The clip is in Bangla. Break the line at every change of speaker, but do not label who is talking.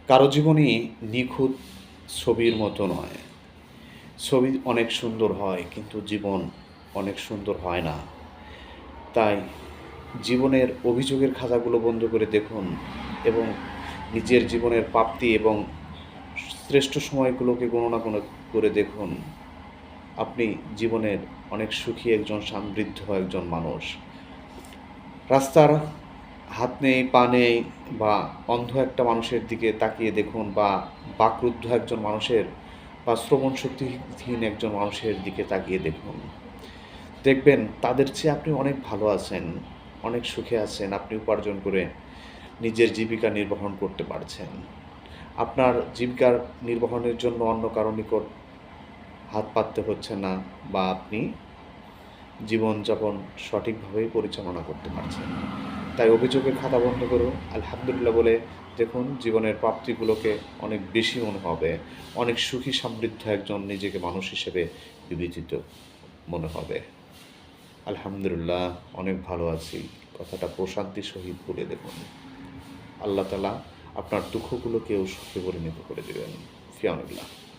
কারো জীবনই নিখুঁত ছবির মতো নয়। ছবি অনেক সুন্দর হয় কিন্তু জীবন অনেক সুন্দর হয় না। তাই জীবনের অভিযোগের খাতাগুলো বন্ধ করে দেখুন এবং নিজের জীবনের প্রাপ্তি এবং শ্রেষ্ঠ সময়গুলোকে গণনা করে দেখুন। আপনি জীবনের অনেক সুখী একজন সমৃদ্ধ একজন মানুষ। রাস্তার হাত নেই, পা নেই বা অন্ধ একটা মানুষের দিকে তাকিয়ে দেখুন বা বাকরুদ্ধ একজন মানুষের বা শ্রবণ শক্তিহীন একজন মানুষের দিকে তাকিয়ে দেখুন। দেখবেন তাদের চেয়ে আপনি অনেক ভালো আছেন, অনেক সুখে আছেন। আপনি উপার্জন করে নিজের জীবিকা নির্বাহন করতে পারছেন। আপনার জীবিকার নির্বাহনের জন্য অন্য কারো নিকট হাত পাততে হচ্ছে না বা আপনি জীবনযাপন সঠিকভাবেই পরিচালনা করতে পারছেন। তাই অভিযোগের খাতা বন্ধ করুন, আলহামদুলিল্লাহ বলে দেখুন জীবনের প্রাপ্তিগুলোকে অনেক বেশি মনে হবে, অনেক সুখী সমৃদ্ধ একজন নিজেকে মানুষ হিসেবে বিবেচিত মনে হবে। আলহামদুলিল্লাহ অনেক ভালো আছি কথাটা প্রশান্তির সহিত বলে দেখুন। আল্লাহ তাআলা আপনার দুঃখগুলোকেও সুখে পরিণত করে দেবেন। ফি আমানিল্লাহ।